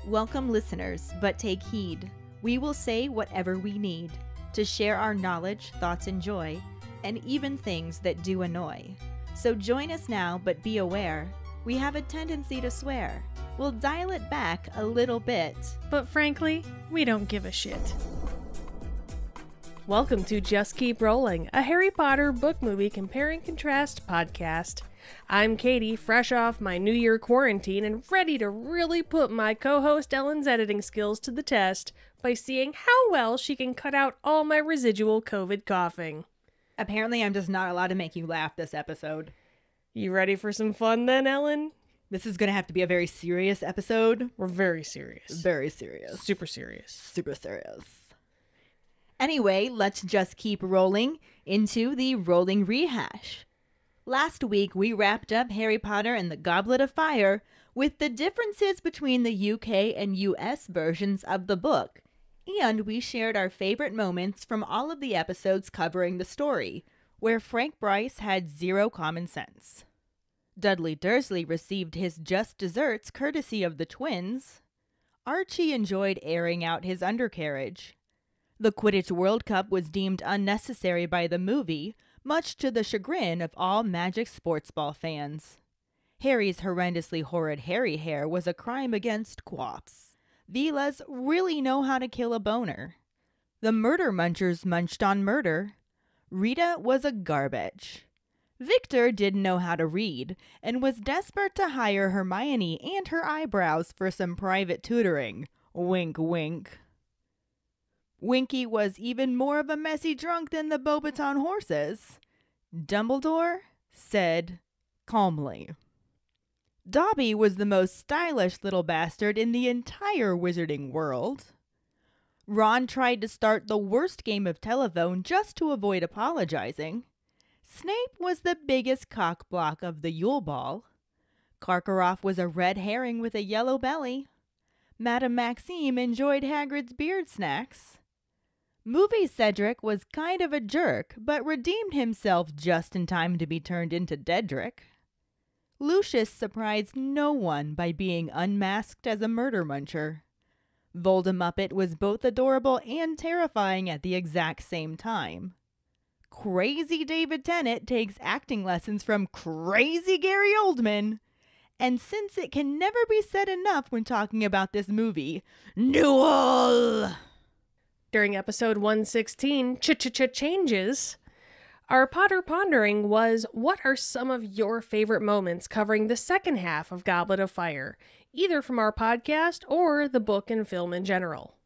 Welcome listeners, but take heed. We will say whatever we need to share our knowledge, thoughts, and joy, and even things that do annoy. So join us now, but be aware, we have a tendency to swear. We'll dial it back a little bit. But frankly, we don't give a shit. Welcome to Just Keep Rowling, a Harry Potter book movie compare and contrast podcast. I'm Katie, fresh off my New Year quarantine and ready to really put my co-host Ellen's editing skills to the test by seeing how well she can cut out all my residual COVID coughing. Apparently, I'm just not allowed to make you laugh this episode. You ready for some fun then, Ellen? This is going to have to be a very serious episode. We're very serious. Very serious. Super serious. Super serious. Anyway, let's just keep rolling into the rolling rehash. Last week, we wrapped up Harry Potter and the Goblet of Fire with the differences between the UK and US versions of the book, and we shared our favorite moments from all of the episodes covering the story, where Frank Bryce had zero common sense. Dudley Dursley received his just desserts courtesy of the twins. Archie enjoyed airing out his undercarriage. The Quidditch World Cup was deemed unnecessary by the movie, much to the chagrin of all Magic sports ball fans. Harry's horrendously horrid Harry hair was a crime against quaffs. Vilas really know how to kill a boner. The murder munchers munched on murder. Rita was a garbage. Victor didn't know how to read and was desperate to hire Hermione and her eyebrows for some private tutoring. Wink, wink. Winky was even more of a messy drunk than the Beauxbaton horses. Dumbledore said calmly. Dobby was the most stylish little bastard in the entire wizarding world. Ron tried to start the worst game of telephone just to avoid apologizing. Snape was the biggest cockblock of the Yule Ball. Karkaroff was a red herring with a yellow belly. Madame Maxime enjoyed Hagrid's beard snacks. Movie Cedric was kind of a jerk, but redeemed himself just in time to be turned into Dedrick. Lucius surprised no one by being unmasked as a murder muncher. Voldemort was both adorable and terrifying at the exact same time. Crazy David Tennant takes acting lessons from crazy Gary Oldman. And since it can never be said enough when talking about this movie, Newell! During episode 116, Changes, our Potter Pondering was, what are some of your favorite moments covering the second half of Goblet of Fire, either from our podcast or the book and film in general.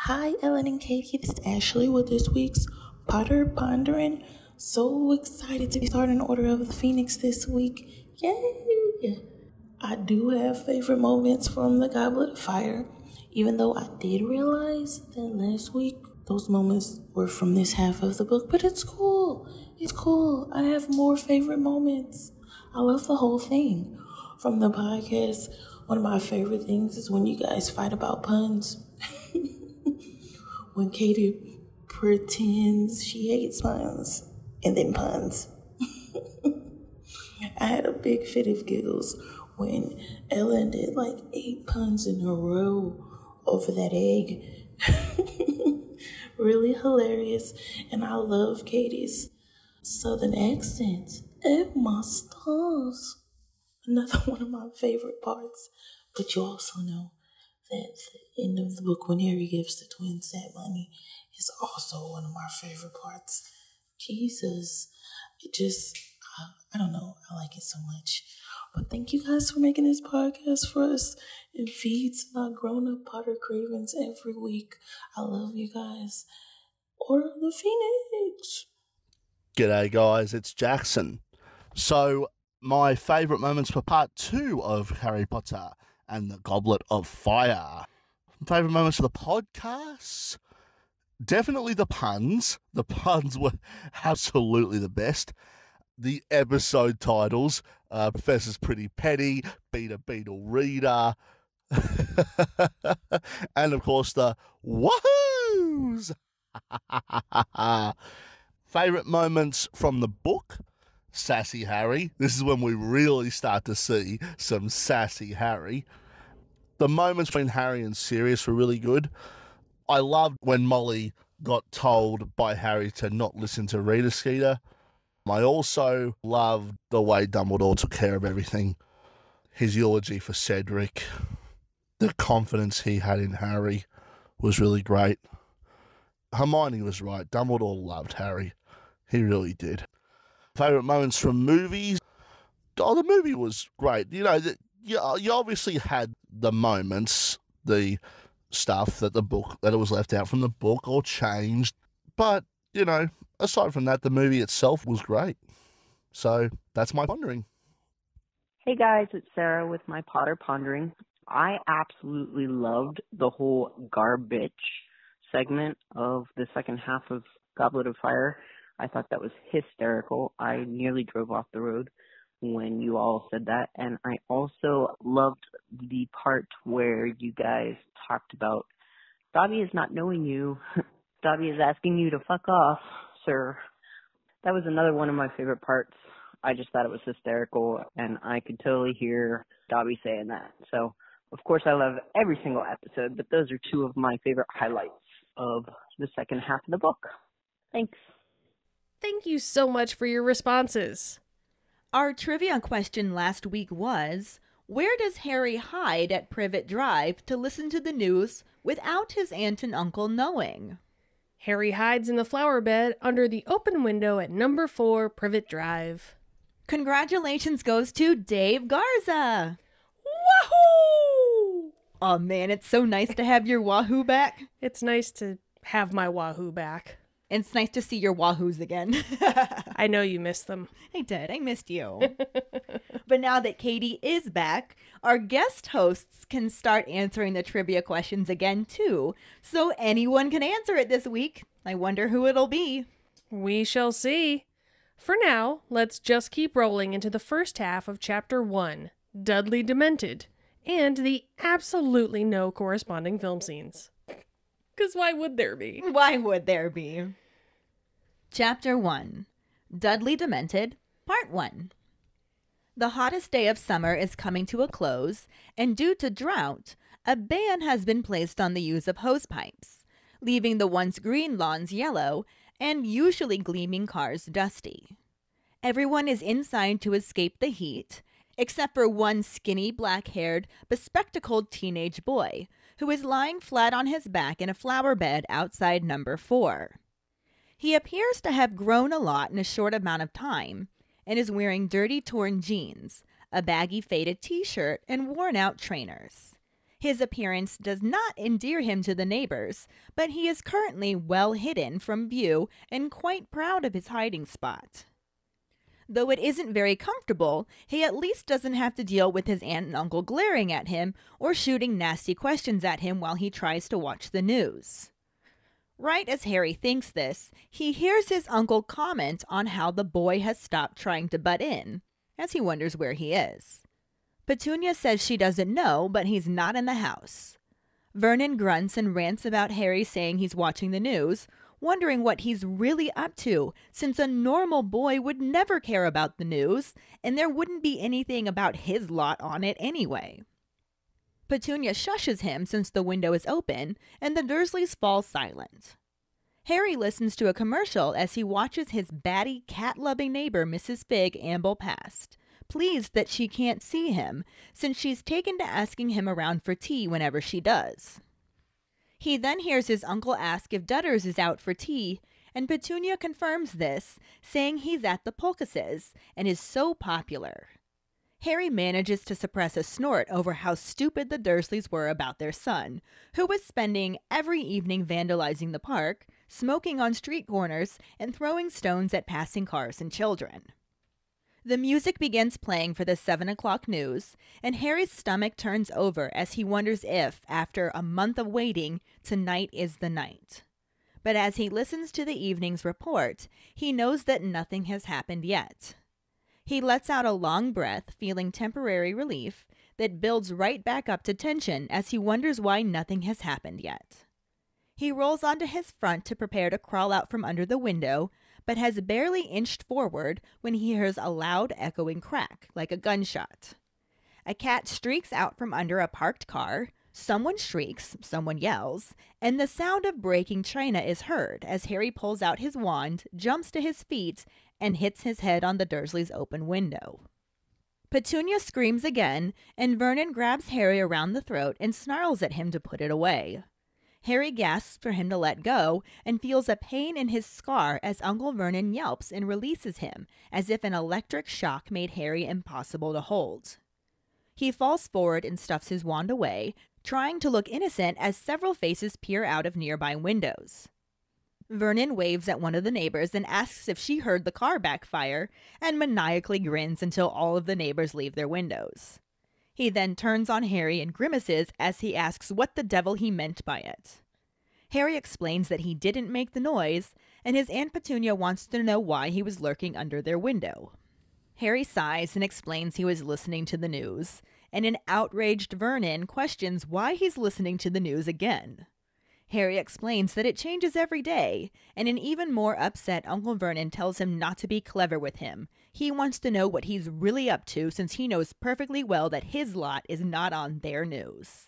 Hi, Ellen and Katie. This is Ashley with this week's Potter Pondering. So excited to be starting Order of the Phoenix this week. Yay! I do have favorite moments from the Goblet of Fire, even though I did realize that last week those moments were from this half of the book, but it's cool. It's cool. I have more favorite moments. I love the whole thing. From the podcast, one of my favorite things is when you guys fight about puns. When Katie pretends she hates puns and then puns. I had a big fit of giggles when Ellen did like 8 puns in a row over that egg. Really hilarious. And I love Katie's southern accent. And my stars. Another one of my favorite parts. But you also know that the end of the book when Harry gives the twins that money is also one of my favorite parts. Jesus. It just, I don't know. I like it so much. But thank you guys for making this podcast for us. It feeds my grown-up Potter cravings every week. I love you guys. Order of the Phoenix. G'day guys, it's Jackson. So, my favourite moments for part 2 of Harry Potter and the Goblet of Fire. Favourite moments for the podcast? Definitely the puns. The puns were absolutely the best. The episode titles, Professor's Pretty Petty, Beater Beetle Reader, and of course the Wahoos! Favourite moments from the book? Sassy Harry. This is when we really start to see some sassy Harry. The moments between Harry and Sirius were really good. I loved when Molly got told by Harry to not listen to Rita Skeeter. I also loved the way Dumbledore took care of everything. His eulogy for Cedric, the confidence he had in Harry was really great. Hermione was right. Dumbledore loved Harry. He really did. Favourite moments from movies? Oh, the movie was great. You know, you obviously had the moments, the stuff that it was left out from the book or changed. But, you know, aside from that, the movie itself was great. So that's my pondering. Hey guys, it's Sarah with my Potter Pondering. I absolutely loved the whole garbage segment of the second half of Goblet of Fire. I thought that was hysterical. I nearly drove off the road when you all said that. And I also loved the part where you guys talked about Dobby is not knowing you. Dobby is asking you to fuck off, sir. That was another one of my favorite parts. I just thought it was hysterical, and I could totally hear Dobby saying that. So, of course, I love every single episode, but those are two of my favorite highlights of the second half of the book. Thanks. Thank you so much for your responses. Our trivia question last week was, where does Harry hide at Privet Drive to listen to the news without his aunt and uncle knowing? Harry hides in the flower bed under the open window at number 4 Privet Drive. Congratulations goes to Dave Garza. Wahoo! Oh man, it's so nice to have your Wahoo back. It's nice to have my Wahoo back. It's nice to see your Wahoos again. I know you missed them. I did. I missed you. But now that Katie is back, our guest hosts can start answering the trivia questions again, too. So anyone can answer it this week. I wonder who it'll be. We shall see. For now, let's just keep rolling into the first half of Chapter 1, Dudley Demented, and the absolutely no corresponding film scenes. Because why would there be? Why would there be? Chapter 1, Dudley Demented, Part 1. The hottest day of summer is coming to a close, and due to drought, a ban has been placed on the use of hosepipes, leaving the once green lawns yellow and usually gleaming cars dusty. Everyone is inside to escape the heat, except for one skinny, black-haired, bespectacled teenage boy, who is lying flat on his back in a flower bed outside number 4. He appears to have grown a lot in a short amount of time, and is wearing dirty, torn jeans, a baggy, faded t-shirt, and worn-out trainers. His appearance does not endear him to the neighbors, but he is currently well hidden from view and quite proud of his hiding spot. Though it isn't very comfortable, he at least doesn't have to deal with his aunt and uncle glaring at him or shooting nasty questions at him while he tries to watch the news. Right as Harry thinks this, he hears his uncle comment on how the boy has stopped trying to butt in, as he wonders where he is. Petunia says she doesn't know, but he's not in the house. Vernon grunts and rants about Harry saying he's watching the news, wondering what he's really up to, since a normal boy would never care about the news, and there wouldn't be anything about his lot on it anyway. Petunia shushes him since the window is open, and the Dursleys fall silent. Harry listens to a commercial as he watches his batty, cat-loving neighbor Mrs. Figg amble past, pleased that she can't see him, since she's taken to asking him around for tea whenever she does. He then hears his uncle ask if Dudders is out for tea, and Petunia confirms this, saying he's at the Pulcases and is so popular. Harry manages to suppress a snort over how stupid the Dursleys were about their son, who was spending every evening vandalizing the park, smoking on street corners, and throwing stones at passing cars and children. The music begins playing for the 7 o'clock news, and Harry's stomach turns over as he wonders if, after a month of waiting, tonight is the night. But as he listens to the evening's report, he knows that nothing has happened yet. He lets out a long breath, feeling temporary relief, that builds right back up to tension as he wonders why nothing has happened yet. He rolls onto his front to prepare to crawl out from under the window, but has barely inched forward when he hears a loud echoing crack, like a gunshot. A cat streaks out from under a parked car, someone shrieks, someone yells, and the sound of breaking china is heard as Harry pulls out his wand, jumps to his feet, and hits his head on the Dursleys' open window. Petunia screams again, and Vernon grabs Harry around the throat and snarls at him to put it away. Harry gasps for him to let go and feels a pain in his scar as Uncle Vernon yelps and releases him, as if an electric shock made Harry impossible to hold. He falls forward and stuffs his wand away, trying to look innocent as several faces peer out of nearby windows. Vernon waves at one of the neighbors and asks if she heard the car backfire, and maniacally grins until all of the neighbors leave their windows. He then turns on Harry and grimaces as he asks what the devil he meant by it. Harry explains that he didn't make the noise, and his Aunt Petunia wants to know why he was lurking under their window. Harry sighs and explains he was listening to the news, and an outraged Vernon questions why he's listening to the news again. Harry explains that it changes every day, and an even more upset Uncle Vernon tells him not to be clever with him. He wants to know what he's really up to since he knows perfectly well that his lot is not on their news.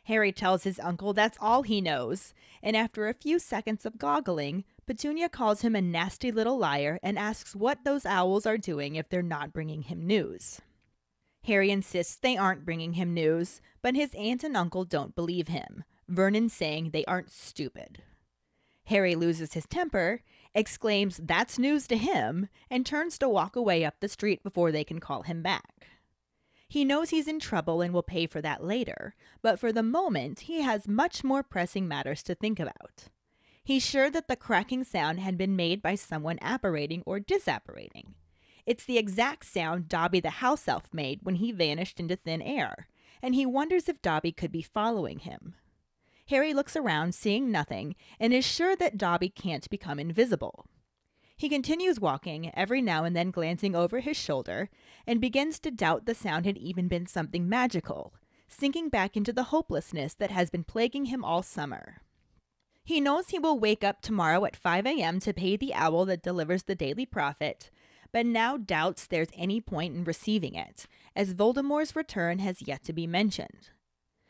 Harry tells his uncle that's all he knows, and after a few seconds of goggling, Petunia calls him a nasty little liar and asks what those owls are doing if they're not bringing him news. Harry insists they aren't bringing him news, but his aunt and uncle don't believe him, Vernon saying they aren't stupid. Harry loses his temper, exclaims that's news to him, and turns to walk away up the street before they can call him back. He knows he's in trouble and will pay for that later, but for the moment he has much more pressing matters to think about. He's sure that the cracking sound had been made by someone apparating or disapparating. It's the exact sound Dobby the house elf made when he vanished into thin air, and he wonders if Dobby could be following him. Harry looks around, seeing nothing, and is sure that Dobby can't become invisible. He continues walking, every now and then glancing over his shoulder, and begins to doubt the sound had even been something magical, sinking back into the hopelessness that has been plaguing him all summer. He knows he will wake up tomorrow at 5 a.m. to pay the owl that delivers the Daily Prophet, but now doubts there's any point in receiving it, as Voldemort's return has yet to be mentioned.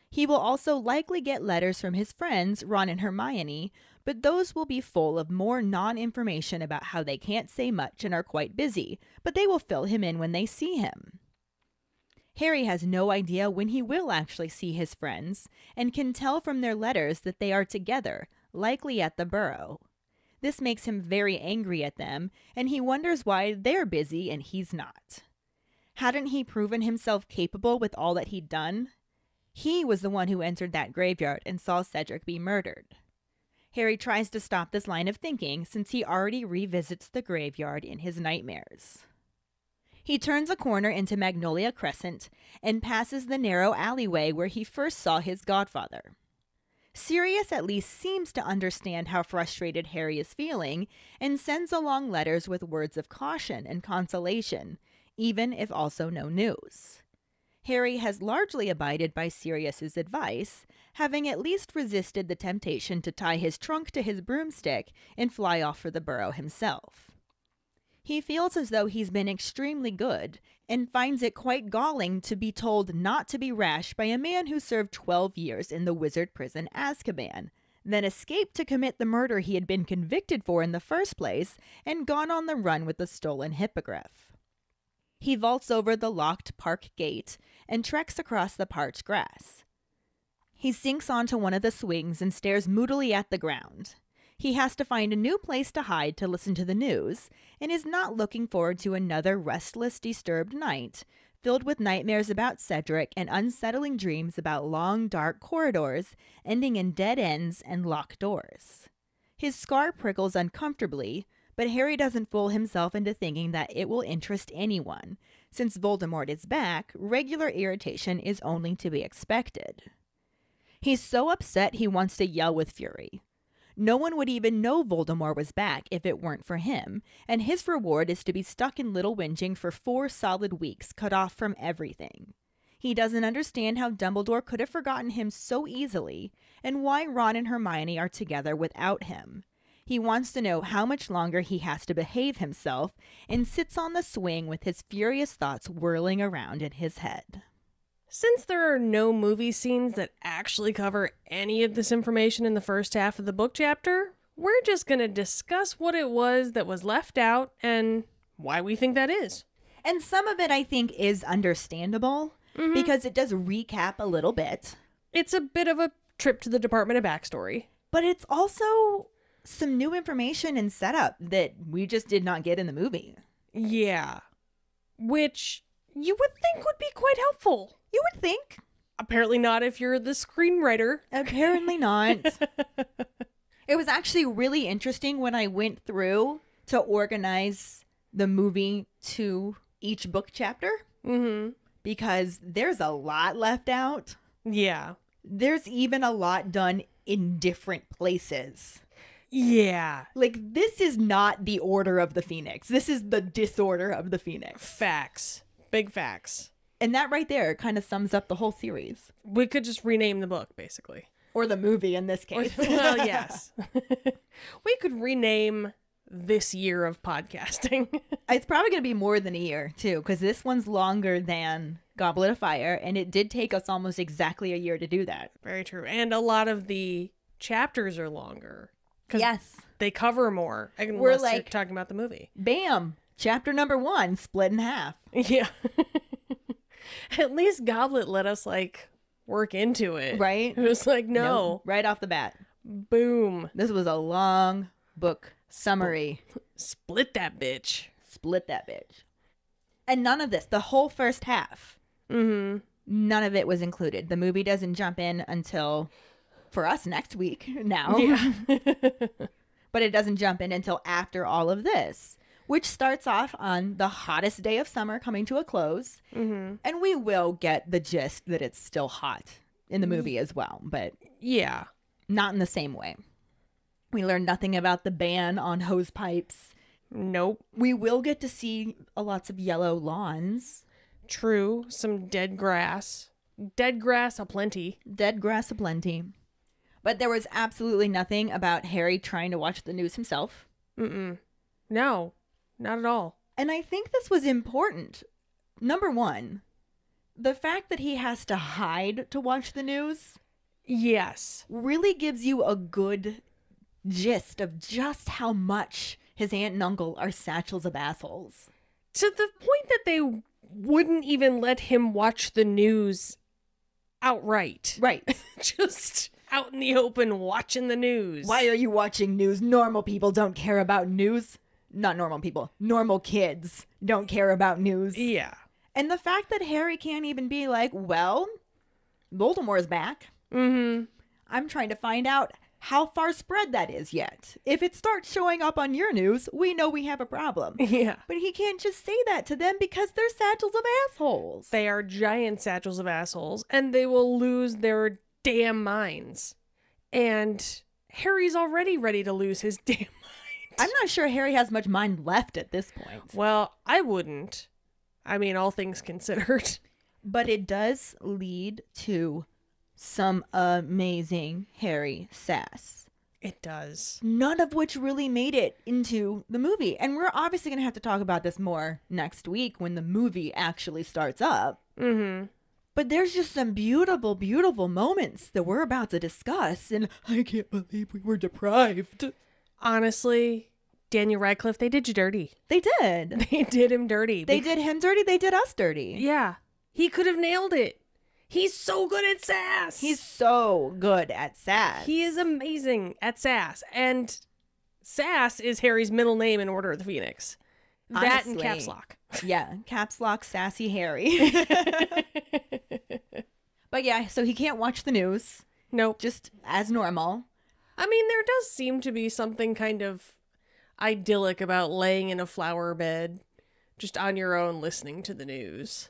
He will also likely get letters from his friends, Ron and Hermione, but those will be full of more non-information about how they can't say much and are quite busy, but they will fill him in when they see him. Harry has no idea when he will actually see his friends, and can tell from their letters that they are together, likely at the Burrow. This makes him very angry at them, and he wonders why they're busy and he's not. Hadn't he proven himself capable with all that he'd done? He was the one who entered that graveyard and saw Cedric be murdered. Harry tries to stop this line of thinking since he already revisits the graveyard in his nightmares. He turns a corner into Magnolia Crescent and passes the narrow alleyway where he first saw his godfather. Sirius at least seems to understand how frustrated Harry is feeling and sends along letters with words of caution and consolation, even if also no news. Harry has largely abided by Sirius's advice, having at least resisted the temptation to tie his trunk to his broomstick and fly off for the Burrow himself. He feels as though he's been extremely good, and finds it quite galling to be told not to be rash by a man who served 12 years in the wizard prison Azkaban, then escaped to commit the murder he had been convicted for in the first place, and gone on the run with the stolen hippogriff. He vaults over the locked park gate and treks across the parched grass. He sinks onto one of the swings and stares moodily at the ground. He has to find a new place to hide to listen to the news, and is not looking forward to another restless, disturbed night, filled with nightmares about Cedric and unsettling dreams about long, dark corridors, ending in dead ends and locked doors. His scar prickles uncomfortably, but Harry doesn't fool himself into thinking that it will interest anyone. Since Voldemort is back, regular irritation is only to be expected. He's so upset he wants to yell with fury. No one would even know Voldemort was back if it weren't for him, and his reward is to be stuck in Little Whinging for 4 solid weeks, cut off from everything. He doesn't understand how Dumbledore could have forgotten him so easily, and why Ron and Hermione are together without him. He wants to know how much longer he has to behave himself, and sits on the swing with his furious thoughts whirling around in his head. Since there are no movie scenes that actually cover any of this information in the first half of the book chapter, we're just going to discuss what it was that was left out and why we think that is. And some of it, I think, is understandable because it does recap a little bit. It's a bit of a trip to the Department of Backstory. But it's also some new information and setup that we just did not get in the movie. Yeah. Which you would think would be quite helpful. You would think. Apparently not if you're the screenwriter. Apparently not. It was actually really interesting when I went through to organize the movie to each book chapter. Because there's a lot left out. Yeah. There's even a lot done in different places. Yeah. Like, this is not the Order of the Phoenix. This is the Disorder of the Phoenix. Facts. Big facts. And that right there kind of sums up the whole series. We could just rename the book, basically. Or the movie in this case. Well, yes. We could rename this year of podcasting. It's probably going to be more than a year, too, because this one's longer than Goblet of Fire, and it did take us almost exactly a year to do that. Very true. And a lot of the chapters are longer. Yes. They cover more. We're Unless like, you're talking about the movie. Bam! Chapter number 1, split in half. Yeah. At least Goblet let us, like, work into it. Right? It was like, no. Nope. Right off the bat. Boom. This was a long book summary. Split that bitch. Split that bitch. And none of this, the whole first half, none of it was included. The movie doesn't jump in until, for us, next week now. Yeah. But it doesn't jump in until after all of this, which starts off on the hottest day of summer coming to a close. And we will get the gist that it's still hot in the movie as well, but Yeah. not in the same way. We learn nothing about the ban on hose pipes. Nope. We will get to see lots of yellow lawns. True. Some dead grass. Dead grass aplenty. Dead grass aplenty. But there was absolutely nothing about Harry trying to watch the news himself. No. Not at all. And I think this was important. Number one, the fact that he has to hide to watch the news Yes. really gives you a good gist of just how much his aunt and uncle are satchels of assholes. To the point that they wouldn't even let him watch the news outright. Right. Just out in the open watching the news. Why are you watching news? Normal people don't care about news. Not normal people. Normal kids don't care about news. Yeah. And the fact that Harry can't even be like, well, Voldemort's back. I'm trying to find out how far spread that is yet. If it starts showing up on your news, we know we have a problem. Yeah. But he can't just say that to them because they're satchels of assholes. They are giant satchels of assholes, and they will lose their damn minds. And Harry's already ready to lose his damn mind. I'm not sure Harry has much mind left at this point. Well, I wouldn't. I mean, all things considered. But it does lead to some amazing Harry sass. It does. None of which really made it into the movie. And we're obviously going to have to talk about this more next week when the movie actually starts up. But there's just some beautiful, beautiful moments that we're about to discuss. And I can't believe we were deprived. Honestly, Daniel Radcliffe, they did you dirty. They did. They did him dirty. They did him dirty. They did us dirty. Yeah. He could have nailed it. He's so good at sass. He's so good at sass. He is amazing at sass. And sass is Harry's middle name in Order of the Phoenix. That and Honestly. caps lock. Yeah, caps lock sassy Harry. But yeah, so he can't watch the news, Nope. just as normal. I mean, there does seem to be something kind of idyllic about laying in a flower bed, just on your own listening to the news.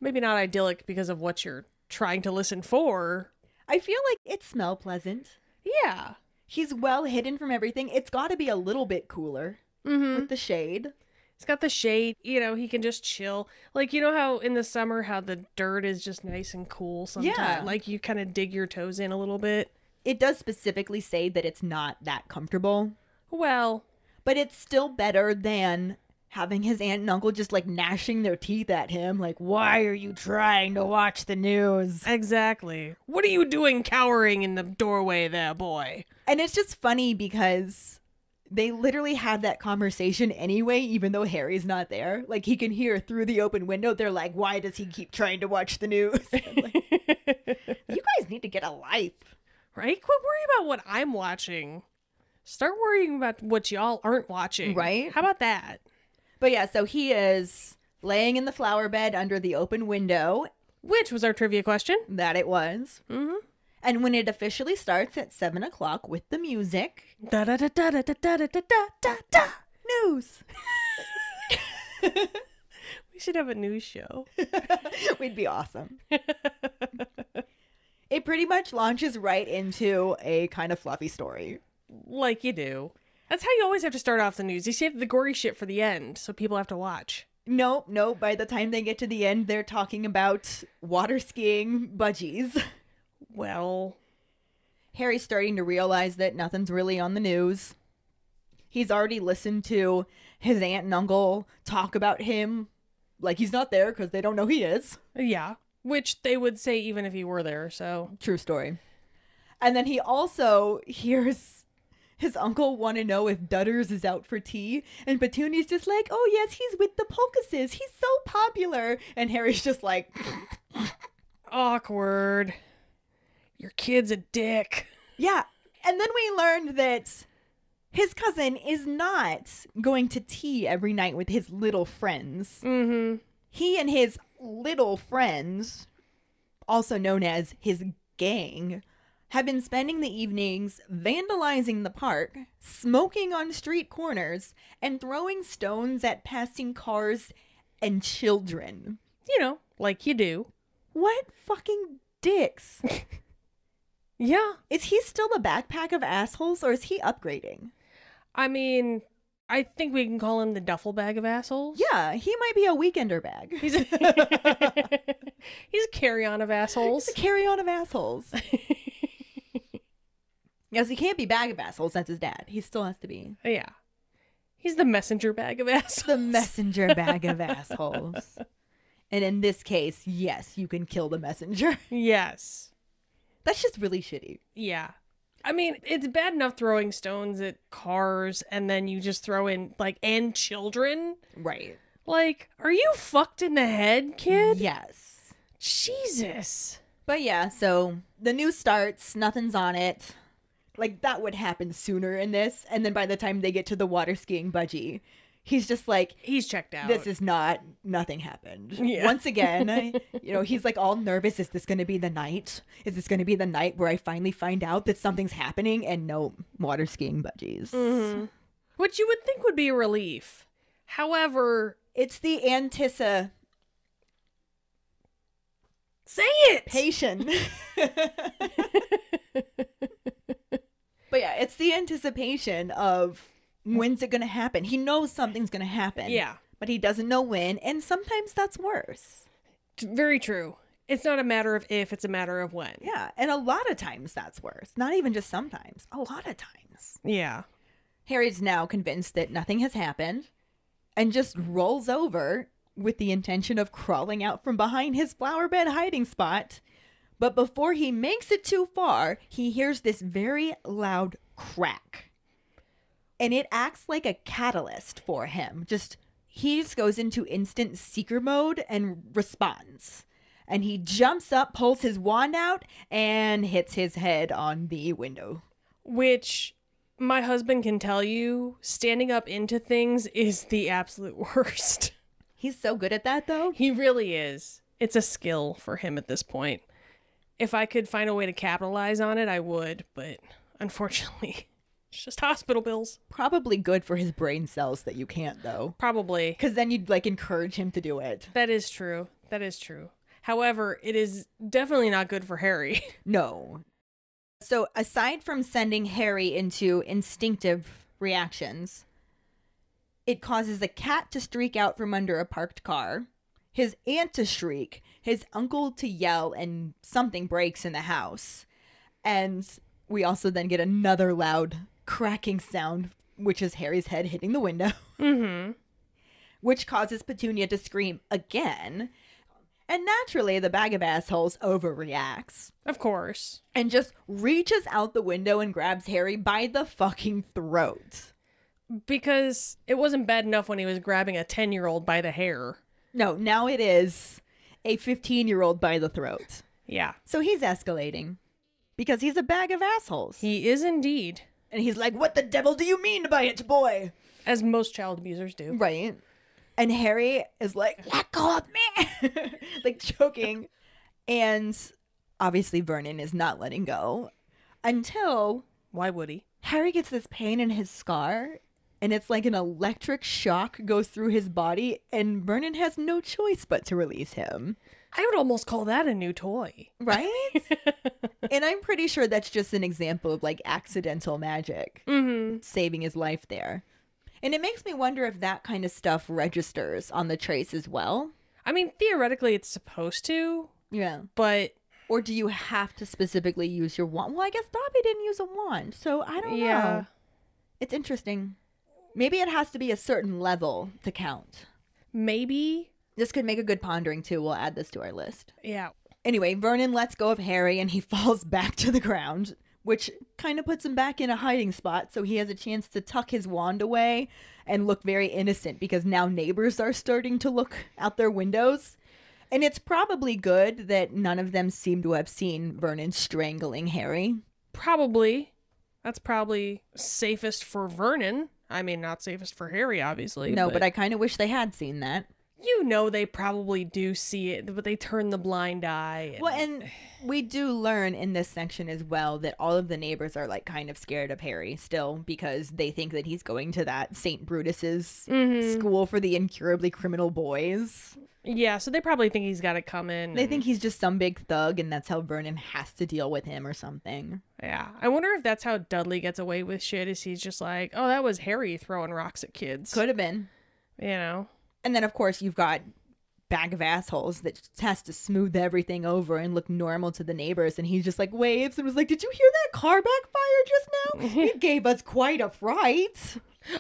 Maybe not idyllic because of what you're trying to listen for. I feel like it smells pleasant. Yeah. He's well hidden from everything. It's got to be a little bit cooler with the shade. It's got the shade, you know, he can just chill. Like, you know how in the summer, how the dirt is just nice and cool sometimes? Yeah. Like, you kind of dig your toes in a little bit. It does specifically say that it's not that comfortable, Well, but it's still better than having his aunt and uncle just like gnashing their teeth at him, like, why are you trying to watch the news? Exactly. What are you doing cowering in the doorway there, boy? And it's just funny because they literally have that conversation anyway, even though Harry's not there. Like, he can hear through the open window. They're like, why does he keep trying to watch the news? I'm like, you guys need to get a life. Right? Quit worrying about what I'm watching. Start worrying about what y'all aren't watching. Right? How about that? But yeah, so he is laying in the flower bed under the open window. Which was our trivia question. That it was. Mm-hmm. And when it officially starts at 7 o'clock with the music. Da da da da da da da da da da da. News. We should have a news show. We'd be awesome. It pretty much launches right into a kind of fluffy story. Like you do. That's how you always have to start off the news. You save the gory shit for the end, so people have to watch. No. By the time they get to the end, they're talking about water skiing budgies. Well, Harry's starting to realize that nothing's really on the news. He's already listened to his aunt and uncle talk about him like he's not there because they don't know he is. yeah. Which they would say even if he were there, so. True story. And then he also hears his uncle want to know if Dudders is out for tea. And Petunia's just like, oh, yes, he's with the Polkases. He's so popular. And Harry's just like... Awkward. Your kid's a dick. Yeah. And then we learned that his cousin is not going to tea every night with his little friends. Mm-hmm. He and his little friends, also known as his gang, have been spending the evenings vandalizing the park, smoking on street corners, and throwing stones at passing cars and children. You know, like you do. What fucking dicks? Yeah. Is he still the backpack of assholes, or is he upgrading? I mean, I think we can call him the duffel bag of assholes. Yeah, he might be a weekender bag. He's a, he's a carry-on of assholes. He's a carry-on of assholes. Yes, he can't be bag of assholes. That's his dad. He still has to be. Yeah. He's the messenger bag of assholes. The messenger bag of assholes. And in this case, yes, you can kill the messenger. Yes. That's just really shitty. Yeah. I mean, it's bad enough throwing stones at cars and then you just throw in, like, and children. Right. Like, are you fucked in the head, kid? Yes. Jesus. But yeah, so the news starts, nothing's on it. Like, that would happen sooner in this. And then by the time they get to the water skiing budgie, he's just like, He's checked out. this is not, nothing happened. Yeah. Once again, he's like all nervous. Is this going to be the night? Is this going to be the night where I finally find out that something's happening? And no, water skiing budgies. Mm-hmm. Which you would think would be a relief. However, It's the Say it! patient. But yeah, it's the anticipation of when's it going to happen. He knows something's going to happen. Yeah. But he doesn't know when. And sometimes that's worse. Very true. It's not a matter of if, it's a matter of when. Yeah. And a lot of times that's worse. Not even just sometimes. A lot of times. Yeah. Harry's now convinced that nothing has happened and just rolls over with the intention of crawling out from behind his flower bed hiding spot. But before he makes it too far, he hears this very loud crack. And it acts like a catalyst for him. He just goes into instant seeker mode and responds. And he jumps up, pulls his wand out, and hits his head on the window. Which my husband can tell you, standing up into things is the absolute worst. He's so good at that, though. He really is. It's a skill for him at this point. If I could find a way to capitalize on it, I would. But unfortunately, it's just hospital bills. Probably good for his brain cells that you can't, though. Probably. Because then you'd, encourage him to do it. That is true. That is true. However, it is definitely not good for Harry. No. So aside from sending Harry into instinctive reactions, it causes a cat to streak out from under a parked car, his aunt to shriek, his uncle to yell, and something breaks in the house. And we also then get another loud cracking sound, which is Harry's head hitting the window. Mm-hmm. which causes Petunia to scream again. And naturally, the bag of assholes overreacts Of course. and just reaches out the window and grabs Harry by the fucking throat. Because it wasn't bad enough when he was grabbing a 10-year-old by the hair. No, now it is a 15-year-old by the throat. Yeah. So he's escalating because he's a bag of assholes. He is indeed. And he's like, what the devil do you mean by it, boy? As most child abusers do. Right. And Harry is like, let go of me. Like choking. And obviously Vernon is not letting go until Why would he? Harry gets this pain in his scar. And it's like an electric shock goes through his body. And Vernon has no choice but to release him. I would almost call that a new toy. Right? And I'm pretty sure that's just an example of like accidental magic. Mm-hmm. Saving his life there. And it makes me wonder if that kind of stuff registers on the trace as well. I mean, theoretically, it's supposed to, Yeah. but Or do you have to specifically use your wand? Well, I guess Dobby didn't use a wand, so I don't yeah. know. It's interesting. Maybe it has to be a certain level to count. Maybe. This could make a good pondering too. We'll add this to our list. Yeah. Anyway, Vernon lets go of Harry and he falls back to the ground, which kind of puts him back in a hiding spot so he has a chance to tuck his wand away and look very innocent because now neighbors are starting to look out their windows. And it's probably good that none of them seem to have seen Vernon strangling Harry. Probably. That's probably safest for Vernon. I mean, not safest for Harry, obviously. No, but I kind of wish they had seen that. You know they probably do see it, but they turn the blind eye. Well, and we do learn in this section as well that all of the neighbors are like kind of scared of Harry still because they think that he's going to that St. Brutus's school for the incurably criminal boys. Yeah, so they probably think he's got to come in. They think he's just some big thug and that's how Vernon has to deal with him or something. Yeah. I wonder if that's how Dudley gets away with shit, is he's just like, oh, that was Harry throwing rocks at kids. Could have been. You know? And then, of course, you've got bag of assholes that just has to smooth everything over and look normal to the neighbors. And he's just like waves and was like, did you hear that car backfire just now? It gave us quite a fright.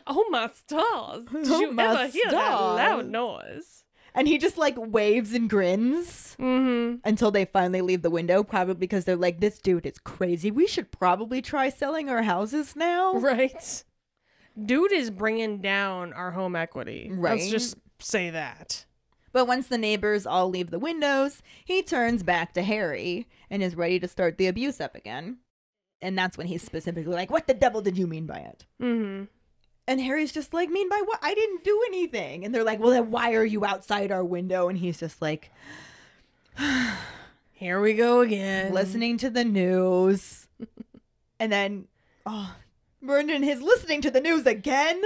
Oh, my stars. Did Oh, you my ever hear that stars. loud noise? And he just like waves and grins until they finally leave the window, probably because they're like, this dude is crazy. We should probably try selling our houses now. Right. Dude is bringing down our home equity. Right. Let's just say that. But once the neighbors all leave the windows, he turns back to Harry and is ready to start the abuse up again. And that's when he's specifically like, what the devil did you mean by it? Mm-hmm. And Harry's just like, mean by what? I didn't do anything. And they're like, well, then why are you outside our window? And he's just like, Here we go again. listening to the news. And then, Vernon is listening to the news again.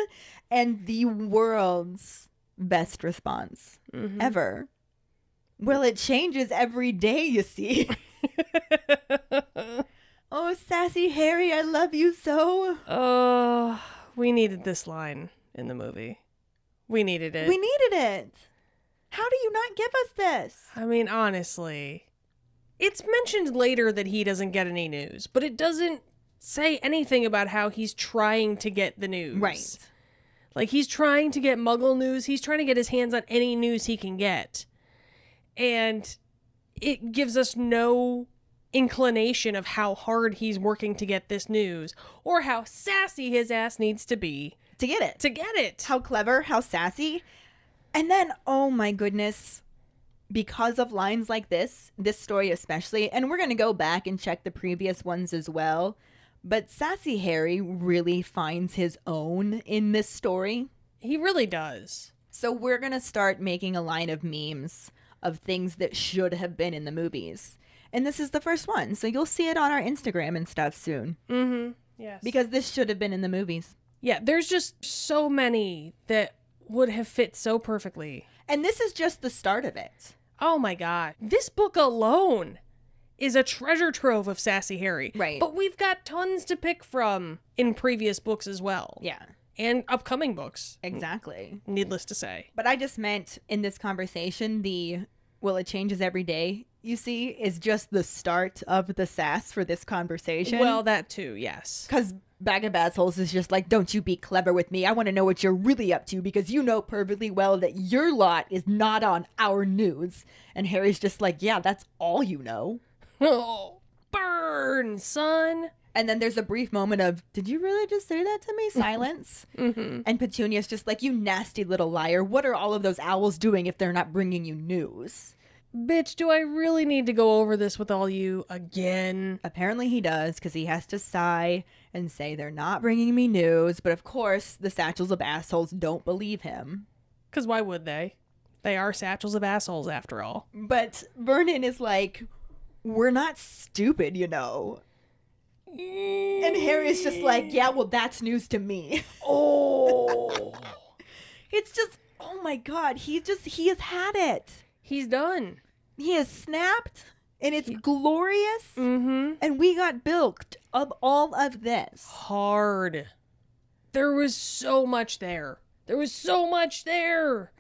And the world's best response ever. Well, it changes every day, you see. Oh, sassy Harry, I love you so. Oh, we needed this line in the movie. We needed it. We needed it. How do you not give us this? I mean, honestly, it's mentioned later that he doesn't get any news, but it doesn't say anything about how he's trying to get the news. Right. Like, he's trying to get Muggle news. He's trying to get his hands on any news he can get. And it gives us no inclination of how hard he's working to get this news or how sassy his ass needs to be To get it. to get it. How clever, how sassy. And then, oh my goodness, because of lines like this story especially, and we're going to go back and check the previous ones as well, but sassy Harry really finds his own in this story. He really does. So we're going to start making a line of memes of things that should have been in the movies. And this is the first one, so you'll see it on our Instagram and stuff soon. Mm-hmm. Yes. Because this should have been in the movies. Yeah, there's just so many that would have fit so perfectly. And this is just the start of it. Oh my god. This book alone is a treasure trove of sassy Harry. Right. But we've got tons to pick from in previous books as well. Yeah, And upcoming books, exactly. needless to say. But I just meant in this conversation, well, it changes every day, you see, is just the start of the sass for this conversation. Well, that too, yes. because Bag of Assholes is just like, don't you be clever with me. I want to know what you're really up to because you know perfectly well that your lot is not on our news. And Harry's just like, yeah, that's all you know. Oh, burn, son. And then there's a brief moment of, did you really just say that to me? Silence. And Petunia's just like, you nasty little liar. What are all of those owls doing if they're not bringing you news? Bitch, do I really need to go over this with all you again? Apparently he does, because he has to sigh and say they're not bringing me news. But of course, the Satchels of Assholes don't believe him. Because why would they? They are Satchels of Assholes, after all. But Vernon is like, we're not stupid, you know. And Harry's just like, yeah, well, that's news to me. Oh. It's just, oh my God, he has had it. He's done. He has snapped, and it's glorious. Mm-hmm. And we got bilked of all of this. Hard. There was so much there. There was so much there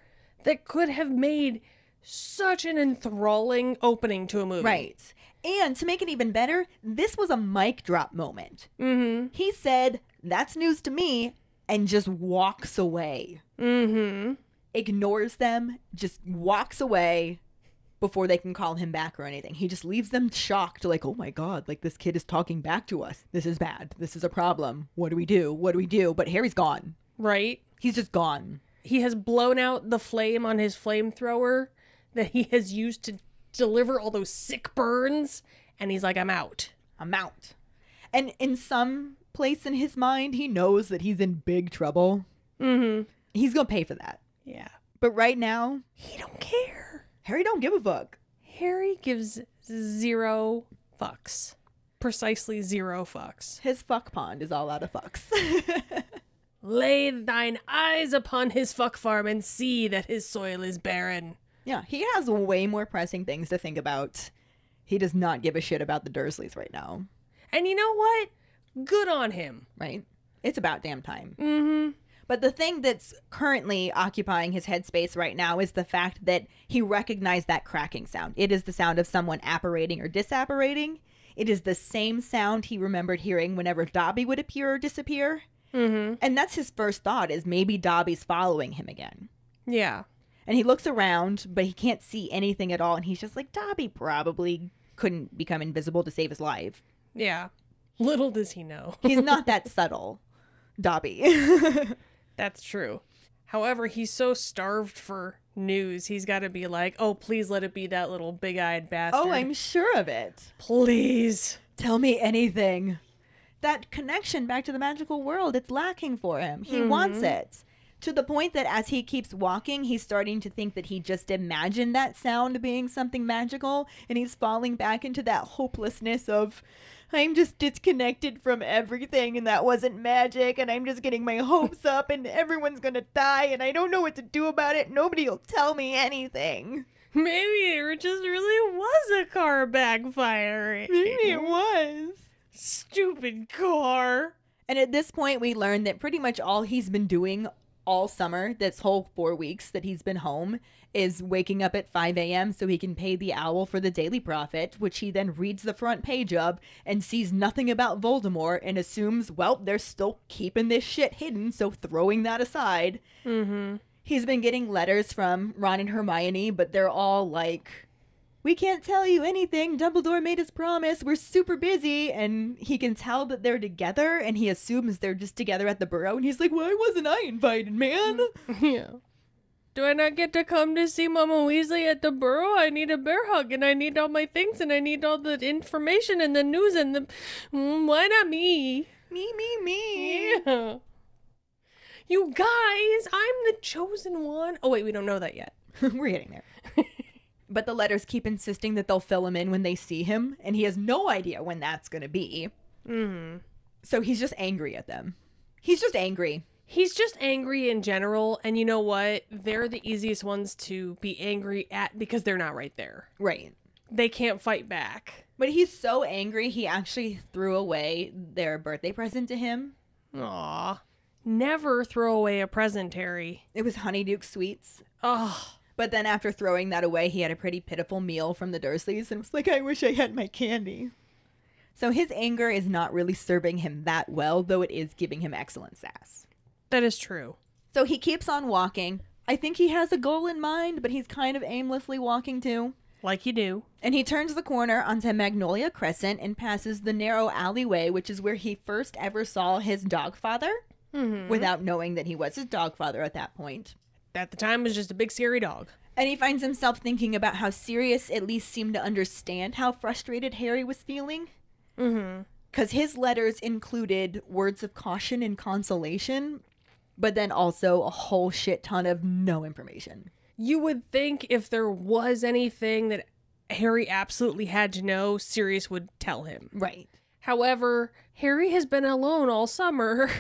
that could have made such an enthralling opening to a movie. Right. And to make it even better, this was a mic drop moment. Mm-hmm. He said, that's news to me, and just walks away. Mm-hmm. Ignores them, just walks away before they can call him back or anything. He just leaves them shocked, like, oh my God, like this kid is talking back to us. This is bad. This is a problem. What do we do? What do we do? But Harry's gone. Right? He's just gone. He has blown out the flame on his flamethrower that he has used to deliver all those sick burns, and he's like, I'm out. I'm out. And in some place in his mind, he knows that he's in big trouble. Mm-hmm. He's gonna pay for that. Yeah. But right now, He don't care. Harry don't give a fuck. Harry gives 0 fucks. Precisely 0 fucks. His fuck pond is all out of fucks. Lay thine eyes upon his fuck farm and see that his soil is barren. Yeah, he has way more pressing things to think about. He does not give a shit about the Dursleys right now. And you know what? Good on him. Right? It's about damn time. Mm-hmm. But the thing that's currently occupying his headspace right now is the fact that he recognized that cracking sound. It is the sound of someone apparating or disapparating. It is the same sound he remembered hearing whenever Dobby would appear or disappear. Mm-hmm. And that's his first thought, is maybe Dobby's following him again. Yeah. And he looks around, but he can't see anything at all. And he's just like, Dobby probably couldn't become invisible to save his life. Yeah. Little does he know. He's not that subtle, Dobby. That's true. However, he's so starved for news, he's got to be like, oh, please let it be that little big-eyed bastard. Oh, I'm sure of it. Please. Tell me anything. That connection back to the magical world, it's lacking for him. He wants it. To the point that as he keeps walking, he's starting to think that he just imagined that sound being something magical, and he's falling back into that hopelessness of, I'm just disconnected from everything, and that wasn't magic, and I'm just getting my hopes up, and everyone's gonna die, and I don't know what to do about it. Nobody will tell me anything. Maybe it just really was a car backfiring. Maybe it was. Stupid car. And at this point, we learn that pretty much all he's been doing all summer, this whole 4 weeks that he's been home, is waking up at 5 a.m. so he can pay the owl for the Daily Prophet, which he then reads the front page of and sees nothing about Voldemort and assumes, well, they're still keeping this shit hidden, so throwing that aside. Mm-hmm. He's been getting letters from Ron and Hermione, but they're all like, we can't tell you anything. Dumbledore made his promise. We're super busy. And he can tell that they're together, and he assumes they're just together at the Burrow. And he's like, why wasn't I invited, man? Yeah. Do I not get to come to see Mama Weasley at the Burrow? I need a bear hug, and I need all my things, and I need all the information and the news and the... why not me? Me. Yeah. You guys, I'm the chosen one. Oh, wait, we don't know that yet. We're getting there. But the letters keep insisting that they'll fill him in when they see him, and he has no idea when that's going to be. Mm-hmm. So he's just angry at them. He's just angry. He's just angry in general, and you know what? They're the easiest ones to be angry at because they're not right there. Right. They can't fight back. But he's so angry, he actually threw away their birthday present to him. Aw. Never throw away a present, Harry. It was Honeydew Sweets. Oh. But then after throwing that away, he had a pretty pitiful meal from the Dursleys and was like, I wish I had my candy. So his anger is not really serving him that well, though it is giving him excellent sass. That is true. So he keeps on walking. I think he has a goal in mind, but he's kind of aimlessly walking too. Like you do. And he turns the corner onto Magnolia Crescent and passes the narrow alleyway, which is where he first ever saw his dogfather, without knowing that he was his dogfather at that point. At the time, it was just a big scary dog. And he finds himself thinking about how Sirius at least seemed to understand how frustrated Harry was feeling. Because his letters included words of caution and consolation, but then also a whole shit ton of no information. You would think if there was anything that Harry absolutely had to know, Sirius would tell him. Right. However, Harry has been alone all summer,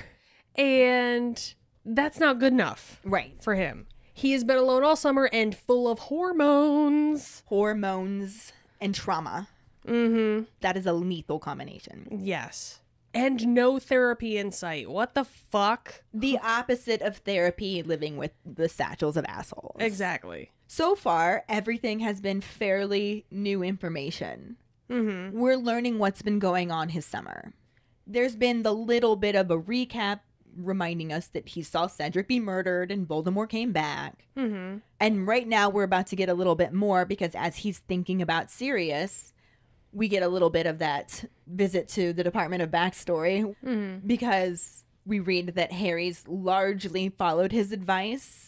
and that's not good enough. Right. For him. He has been alone all summer and full of hormones. Hormones and trauma. That is a lethal combination. Yes. And no therapy in sight. What the fuck? The opposite of therapy, living with the satchels of assholes. Exactly. So far, everything has been fairly new information. We're learning what's been going on his summer. There's been the little bit of a recap reminding us that he saw Cedric be murdered and Voldemort came back. And right now we're about to get a little bit more because as he's thinking about Sirius, we get a little bit of that visit to the Department of Backstory because we read that Harry's largely followed his advice,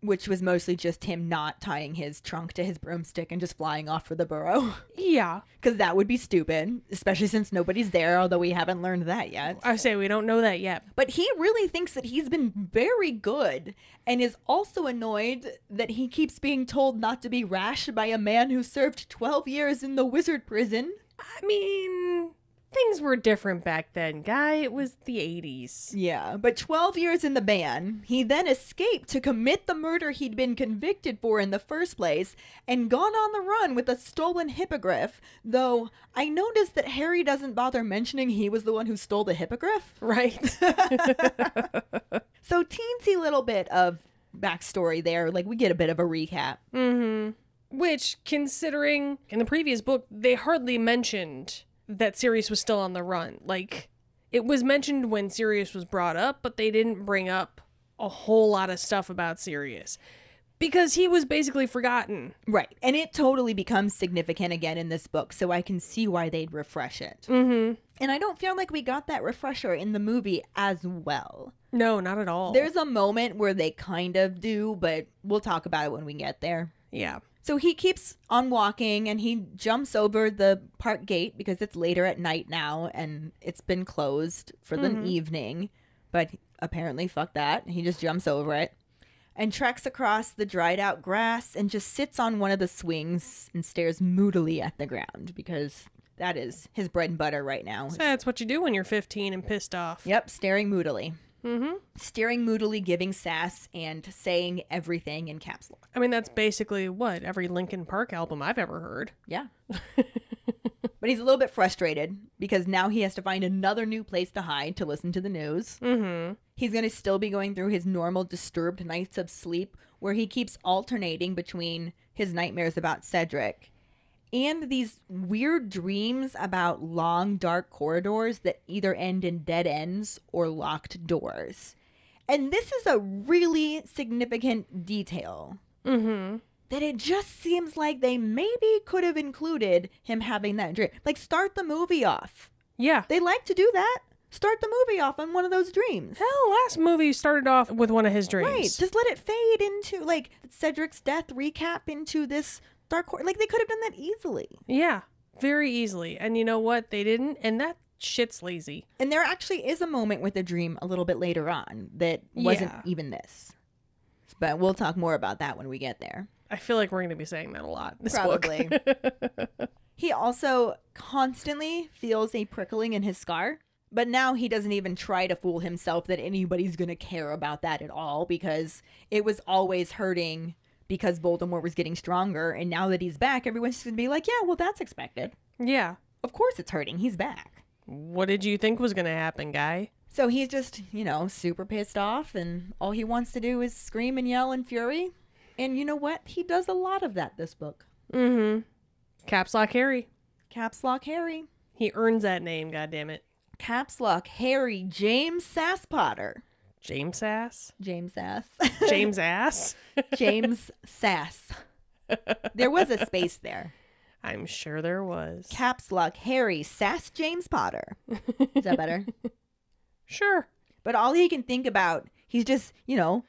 which was mostly just him not tying his trunk to his broomstick and just flying off for the burrow. Yeah. Because that would be stupid, especially since nobody's there, although we haven't learned that yet. I say we don't know that yet. But he really thinks that he's been very good and is also annoyed that he keeps being told not to be rash by a man who served 12 years in the wizard prison. I mean, things were different back then, guy. It was the 80s. Yeah, but 12 years in the ban. He then escaped to commit the murder he'd been convicted for in the first place and gone on the run with a stolen hippogriff, though I noticed that Harry doesn't bother mentioning he was the one who stole the hippogriff. Right. So teensy little bit of backstory there. Like, we get a bit of a recap. Which, considering in the previous book, they hardly mentioned that Sirius was still on the run. Like, it was mentioned when Sirius was brought up, but they didn't bring up a whole lot of stuff about Sirius. Because he was basically forgotten. Right. And it totally becomes significant again in this book, so I can see why they'd refresh it. And I don't feel like we got that refresher in the movie as well. No, not at all. There's a moment where they kind of do, but we'll talk about it when we get there. Yeah. So he keeps on walking and he jumps over the park gate because it's later at night now and it's been closed for the evening. But apparently, fuck that. He just jumps over it and treks across the dried out grass and just sits on one of the swings and stares moodily at the ground because that is his bread and butter right now. So that's what you do when you're 15 and pissed off. Yep, staring moodily. Staring moodily, giving sass, and saying everything in caps lock. I mean, that's basically what every Linkin Park album I've ever heard. Yeah. But he's a little bit frustrated because now he has to find another new place to hide to listen to the news. He's going to still be going through his normal disturbed nights of sleep where he keeps alternating between his nightmares about Cedric and these weird dreams about long, dark corridors that either end in dead ends or locked doors. And this is a really significant detail. That it just seems like they maybe could have included him having that dream. Like, start the movie off. Yeah. They like to do that. Start the movie off on one of those dreams. Hell, last movie started off with one of his dreams. Right. Just let it fade into, like, Cedric's death recap into this dark corner. Like, they could have done that easily. Yeah. Very easily. And you know what? They didn't. And that shit's lazy. And there actually is a moment with the dream a little bit later on that wasn't even this. But we'll talk more about that when we get there. I feel like we're going to be saying that a lot. This Probably. book. He also constantly feels a prickling in his scar, but now he doesn't even try to fool himself that anybody's going to care about that at all because it was always hurting because Voldemort was getting stronger, and now that he's back, everyone's just going to be like, yeah, well, that's expected. Yeah. Of course it's hurting. He's back. What did you think was going to happen, guy? So he's just, super pissed off, and all he wants to do is scream and yell in fury. And you know what? He does a lot of that this book. Caps Lock Harry. Caps Lock Harry. He earns that name, goddammit. Caps Lock Harry James Sass Potter. James Sass? James Sass. James Ass? James Sass. There was a space there. I'm sure there was. Caps Lock Harry Sass James Potter. Is that better? Sure. But all he can think about, he's just,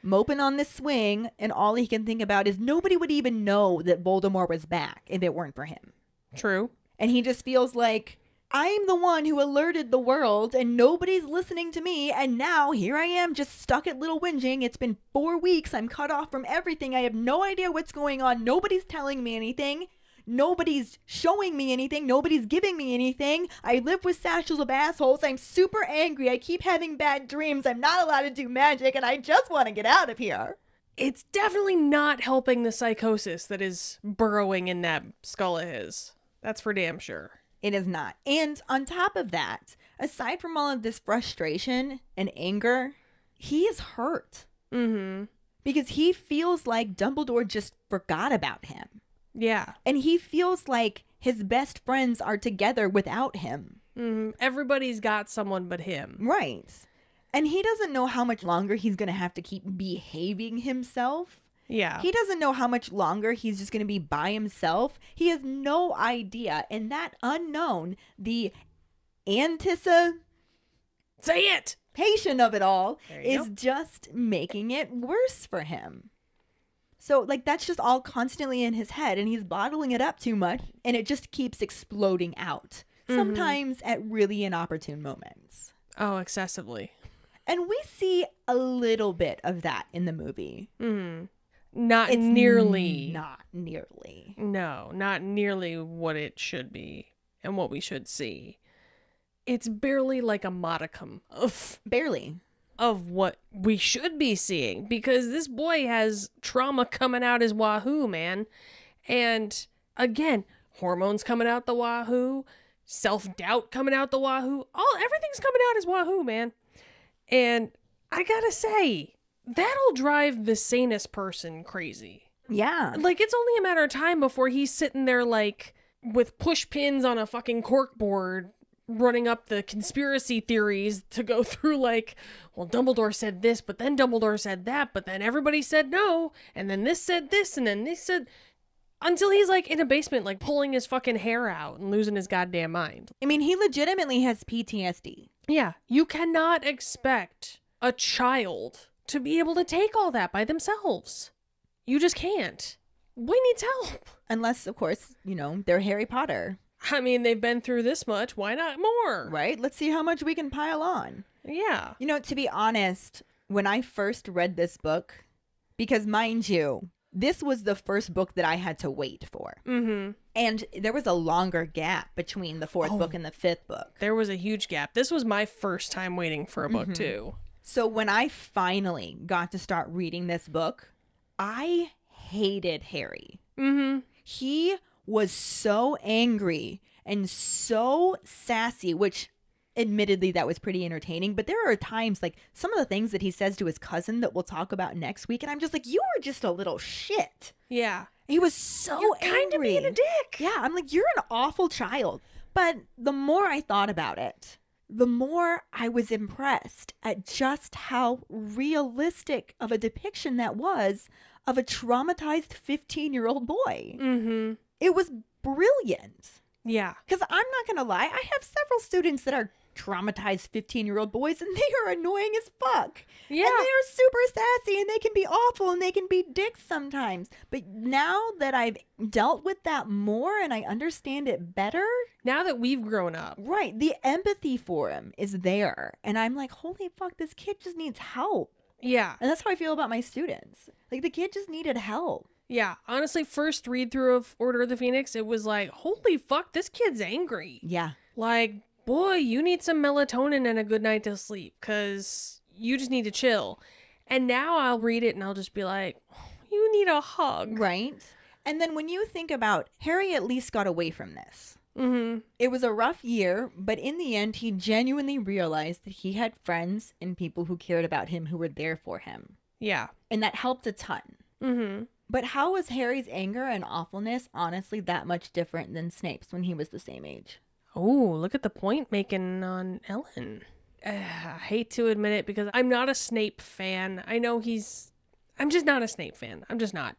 moping on this swing, and all he can think about is nobody would even know that Voldemort was back if it weren't for him. True. And he just feels like, I'm the one who alerted the world, and nobody's listening to me, and now here I am just stuck at Little Whinging. It's been 4 weeks. I'm cut off from everything. I have no idea what's going on. Nobody's telling me anything. Nobody's showing me anything. Nobody's giving me anything. I live with satchels of assholes. I'm super angry. I keep having bad dreams. I'm not allowed to do magic, and I just want to get out of here. It's definitely not helping the psychosis that is burrowing in that skull of his. That's for damn sure. It is not. And on top of that, aside from all of this frustration and anger, he is hurt. Mm-hmm. Because he feels like Dumbledore just forgot about him. Yeah. And he feels like his best friends are together without him. Mm-hmm. Everybody's got someone but him. Right. And he doesn't know how much longer he's going to have to keep behaving himself. Yeah. He doesn't know how much longer he's just going to be by himself. He has no idea. And that unknown, the anticipation Say it! of it all, There you is go. just making it worse for him. So, that's just all constantly in his head, and he's bottling it up too much, and it just keeps exploding out, sometimes at really inopportune moments. Oh, excessively. And we see a little bit of that in the movie. Mm-hmm. Not It's nearly. Not nearly. No, not nearly what it should be and what we should see. It's barely like a modicum Barely. of what we should be seeing, because this boy has trauma coming out his wahoo, man. And again, hormones coming out the wahoo, self-doubt coming out the wahoo, everything's coming out his wahoo, man. And I gotta say, that'll drive the sanest person crazy. Yeah. Like, it's only a matter of time before he's sitting there like with push pins on a fucking corkboard, running up the conspiracy theories to go through like, well, Dumbledore said this, but then Dumbledore said that, but then everybody said no, and then this said this, and then this said, until he's like in a basement, like pulling his fucking hair out and losing his goddamn mind. I mean, he legitimately has PTSD. Yeah, you cannot expect a child to be able to take all that by themselves. You just can't. Boy needs help. Unless, of course, they're Harry Potter. I mean, they've been through this much. Why not more? Right? Let's see how much we can pile on. Yeah. To be honest, when I first read this book, because mind you, this was the first book that I had to wait for. Mm-hmm. And there was a longer gap between the fourth book and the fifth book. There was a huge gap. This was my first time waiting for a book, too. So when I finally got to start reading this book, I hated Harry. Mm-hmm. He was so angry and so sassy, which admittedly that was pretty entertaining. But there are times like some of the things that he says to his cousin that we'll talk about next week. And I'm just like, you were just a little shit. Yeah. He was so You're angry. kind of being a dick. Yeah, I'm like, you're an awful child. But the more I thought about it, the more I was impressed at just how realistic of a depiction that was of a traumatized 15-year-old boy. Mm-hmm. It was brilliant. Yeah. Because I'm not going to lie, I have several students that are traumatized 15-year-old boys, and they are annoying as fuck. Yeah. And they are super sassy, and they can be awful, and they can be dicks sometimes. But now that I've dealt with that more and I understand it better, Now that we've grown up. right, the empathy for him is there. And I'm like, holy fuck, this kid just needs help. Yeah. And that's how I feel about my students. Like, the kid just needed help. Yeah. Honestly, first read through of Order of the Phoenix, it was like, holy fuck, this kid's angry. Yeah. Like, boy, you need some melatonin and a good night to sleep, because you just need to chill. And now I'll read it and I'll just be like, you need a hug. Right. And then when you think about Harry at least got away from this. Mm-hmm. It was a rough year, but in the end, he genuinely realized that he had friends and people who cared about him who were there for him. Yeah. And that helped a ton. Mm-hmm. But how was Harry's anger and awfulness honestly that much different than Snape's when he was the same age? Oh, look at the point making on Ellen. I hate to admit it because I'm not a Snape fan. I know I'm just not a Snape fan. I'm just not.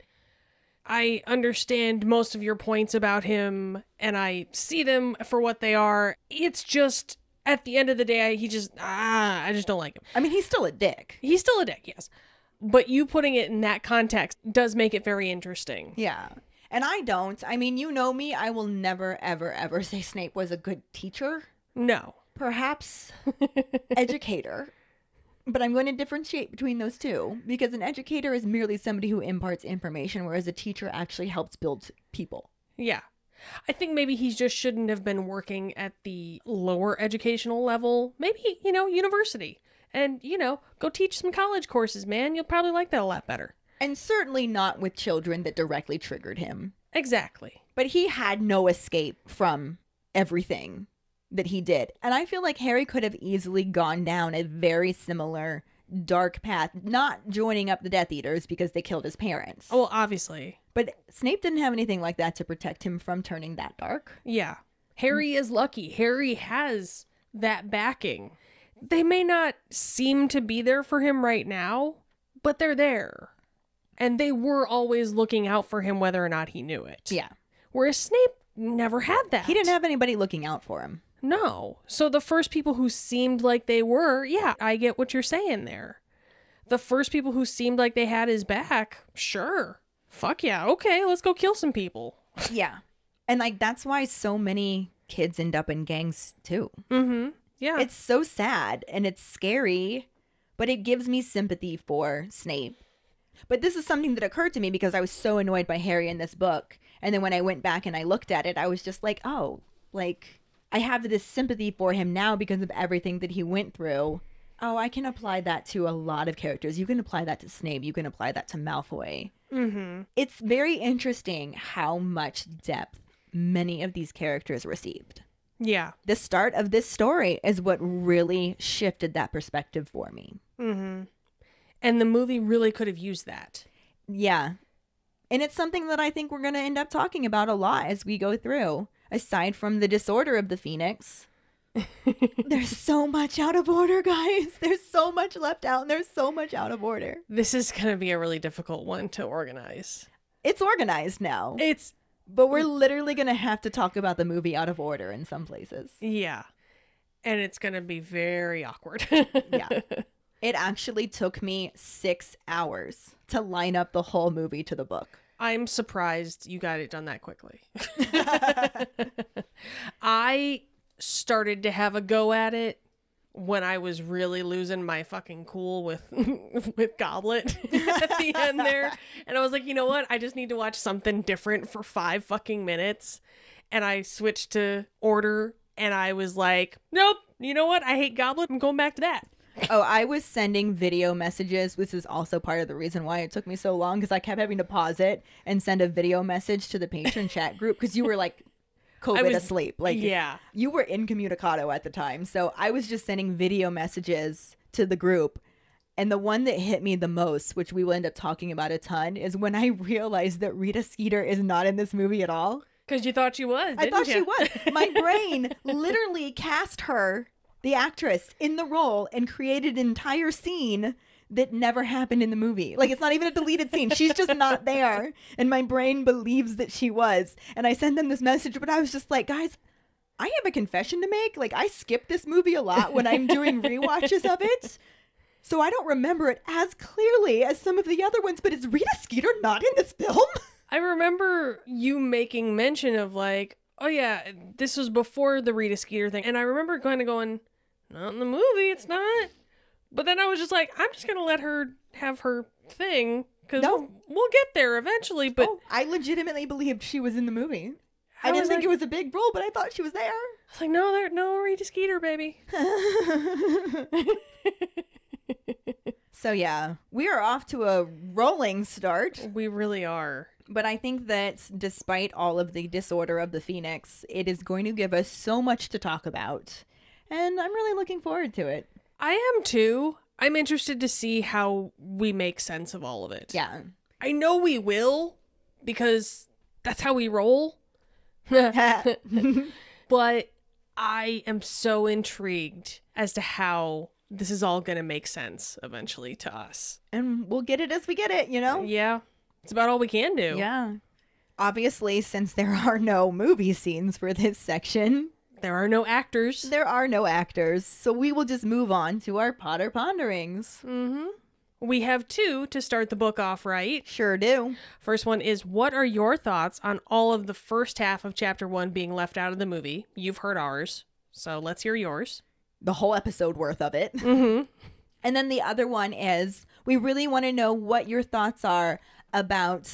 I understand most of your points about him, and I see them for what they are. It's just, at the end of the day, I just don't like him. I mean, he's still a dick. He's still a dick, yes. But you putting it in that context does make it very interesting. Yeah. And I don't. I mean, you know me. I will never, ever, ever say Snape was a good teacher. No. Perhaps educator. But I'm going to differentiate between those two. Because an educator is merely somebody who imparts information, whereas a teacher actually helps build people. Yeah. I think maybe he just shouldn't have been working at the lower educational level. Maybe, university. And, go teach some college courses, man. You'll probably like that a lot better. And certainly not with children that directly triggered him. Exactly. But he had no escape from everything that he did. And I feel like Harry could have easily gone down a very similar dark path, not joining up the Death Eaters because they killed his parents. Well, obviously. But Snape didn't have anything like that to protect him from turning that dark. Yeah. Harry is lucky. Harry has that backing. They may not seem to be there for him right now, but they're there. And they were always looking out for him whether or not he knew it. Yeah. Whereas Snape never had that. He didn't have anybody looking out for him. No. So the first people who seemed like they were, yeah, I get what you're saying there. The first people who seemed like they had his back, sure. Fuck yeah. Okay, let's go kill some people. Yeah. And that's why so many kids end up in gangs too. Mm-hmm. Yeah. It's so sad and it's scary, but it gives me sympathy for Snape. But this is something that occurred to me because I was so annoyed by Harry in this book. And then when I went back and I looked at it, I was just like, oh, I have this sympathy for him now because of everything that he went through. Oh, I can apply that to a lot of characters. You can apply that to Snape. You can apply that to Malfoy. Mm-hmm. It's very interesting how much depth many of these characters received. Yeah. The start of this story is what really shifted that perspective for me. Mm-hmm. And the movie really could have used that. Yeah. And it's something that I think we're going to end up talking about a lot as we go through. Aside from the disorder of the Phoenix, there's so much out of order, guys. There's so much left out and there's so much out of order. This is going to be a really difficult one to organize. It's organized now. It's... But we're literally going to have to talk about the movie out of order in some places. Yeah. And it's going to be very awkward. Yeah. It actually took me 6 hours to line up the whole movie to the book. I'm surprised you got it done that quickly. I started to have a go at it when I was really losing my fucking cool with Goblet at the end there. And I was like, you know what? I just need to watch something different for 5 fucking minutes. And I switched to Order and I was like, nope, you know what? I hate Goblet. I'm going back to that. Oh, I was sending video messages, which is also part of the reason why it took me so long, because I kept having to pause it and send a video message to the patron chat group because you were like COVID asleep. Yeah. You were incommunicado at the time. So I was just sending video messages to the group. And the one that hit me the most, which we will end up talking about a ton, is when I realized that Rita Skeeter is not in this movie at all. Because you thought she was, didn't I thought you? she was. My brain literally cast her, the actress, in the role and created an entire scene that never happened in the movie. Like, it's not even a deleted scene. She's just not there. And my brain believes that she was. And I sent them this message, but I was just like, guys, I have a confession to make. Like, I skip this movie a lot when I'm doing rewatches of it. So I don't remember it as clearly as some of the other ones. But is Rita Skeeter not in this film? I remember you making mention of like, oh yeah, this was before the Rita Skeeter thing. And I remember kind of going, not in the movie, it's not. But then I was just like, I'm just going to let her have her thing. Because we'll get there eventually. But I legitimately believed she was in the movie. I was didn't think like- it was a big role, but I thought she was there. I was like, no Rita Skeeter, baby. So yeah, we are off to a rolling start. We really are. But I think that despite all of the disorder of the Phoenix, it is going to give us so much to talk about. And I'm really looking forward to it. I am too. I'm interested to see how we make sense of all of it. Yeah. I know we will, because that's how we roll. But I am so intrigued as to how this is all going to make sense eventually to us. And we'll get it as we get it, you know? Yeah. It's about all we can do. Yeah. Obviously, since there are no movie scenes for this section, There are no actors. there are no actors, so we will just move on to our Potter Ponderings. Mm-hmm. We have 2 to start the book off right. Sure do. First one is, what are your thoughts on all of the first half of chapter 1 being left out of the movie? You've heard ours, so let's hear yours. The whole episode worth of it. Mm-hmm. And then the other one is, we really want to know what your thoughts are about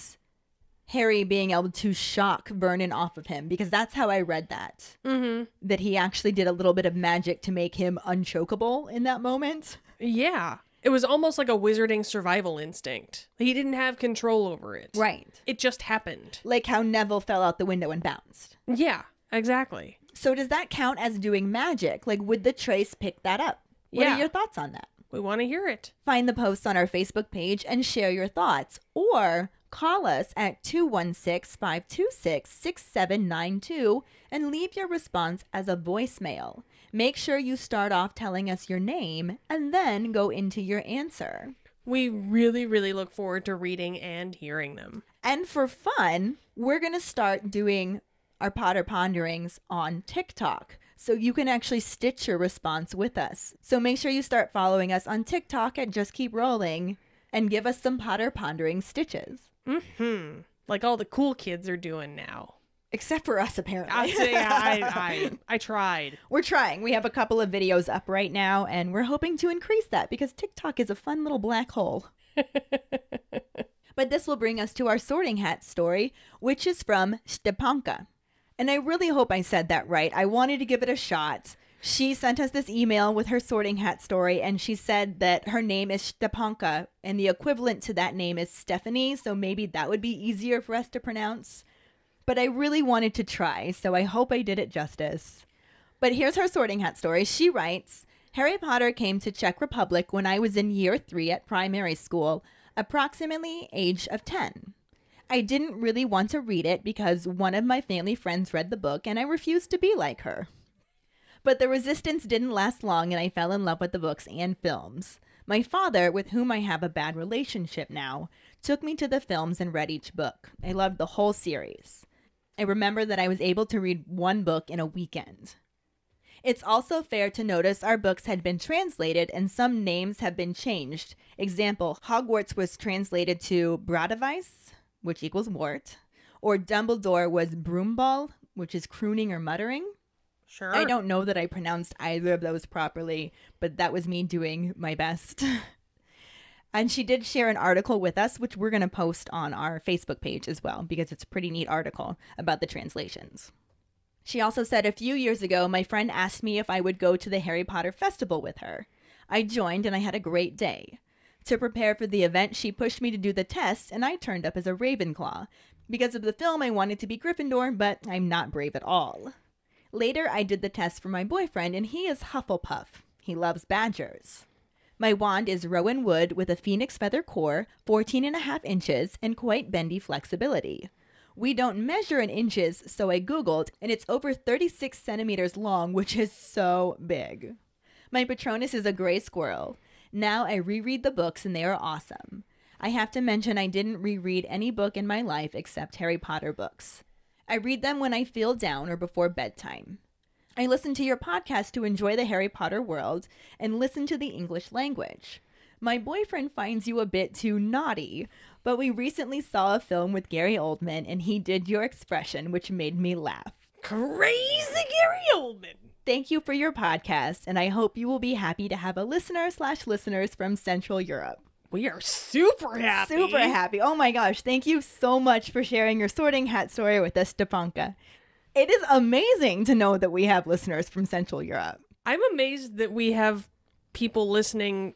Harry being able to shock Vernon off of him, because that's how I read that. Mm-hmm. That he actually did a little bit of magic to make him unchokeable in that moment. Yeah. It was almost like a wizarding survival instinct. He didn't have control over it. Right. It just happened. Like how Neville fell out the window and bounced. Yeah, exactly. So does that count as doing magic? Like, would the trace pick that up? What Yeah. are your thoughts on that? We want to hear it. Find the posts on our Facebook page and share your thoughts. Or call us at 216-526-6792 and leave your response as a voicemail. Make sure you start off telling us your name and then go into your answer. We really, really look forward to reading and hearing them. And for fun, we're going to start doing our Potter Ponderings on TikTok. So you can actually stitch your response with us. So make sure you start following us on TikTok at Just Keep Rolling and give us some Potter Pondering stitches. Mm-hmm. Like all the cool kids are doing now. Except for us, apparently. I tried. We're trying. We have a couple of videos up right now, and we're hoping to increase that because TikTok is a fun little black hole. But this will bring us to our Sorting Hat story, which is from Stepanka. And I really hope I said that right. I wanted to give it a shot. She sent us this email with her Sorting Hat story, and she said that her name is Stepanka, and the equivalent to that name is Stephanie, so maybe that would be easier for us to pronounce. But I really wanted to try, so I hope I did it justice. But here's her Sorting Hat story. She writes, Harry Potter came to Czech Republic when I was in year 3 at primary school, approximately age of 10. I didn't really want to read it because one of my family friends read the book and I refused to be like her. But the resistance didn't last long and I fell in love with the books and films. My father, with whom I have a bad relationship now, took me to the films and read each book. I loved the whole series. I remember that I was able to read one book in a weekend. It's also fair to notice our books had been translated and some names have been changed. Example, Hogwarts was translated to Bradavice, which equals wart, or Dumbledore was Broomball, which is crooning or muttering. Sure. I don't know that I pronounced either of those properly, but that was me doing my best. And she did share an article with us, which we're going to post on our Facebook page as well, because it's a pretty neat article about the translations. She also said, a few years ago, my friend asked me if I would go to the Harry Potter Festival with her. I joined and I had a great day. To prepare for the event, she pushed me to do the test, and I turned up as a Ravenclaw. Because of the film, I wanted to be Gryffindor, but I'm not brave at all. Later, I did the test for my boyfriend, and he is Hufflepuff. He loves badgers. My wand is Rowan wood with a phoenix feather core, 14.5 inches, and quite bendy flexibility. We don't measure in inches, so I googled, and it's over 36 centimeters long, which is so big. My Patronus is a gray squirrel. Now I reread the books, and they are awesome. I have to mention I didn't reread any book in my life except Harry Potter books. I read them when I feel down or before bedtime. I listen to your podcast to enjoy the Harry Potter world and listen to the English language. My boyfriend finds you a bit too naughty, but we recently saw a film with Gary Oldman and he did your expression, which made me laugh. Crazy Gary Oldman. Thank you for your podcast, and I hope you will be happy to have a listeners from Central Europe. We are super happy. Super happy. Oh my gosh. Thank you so much for sharing your Sorting Hat story with us, Stepanka. It is amazing to know that we have listeners from Central Europe. I'm amazed that we have people listening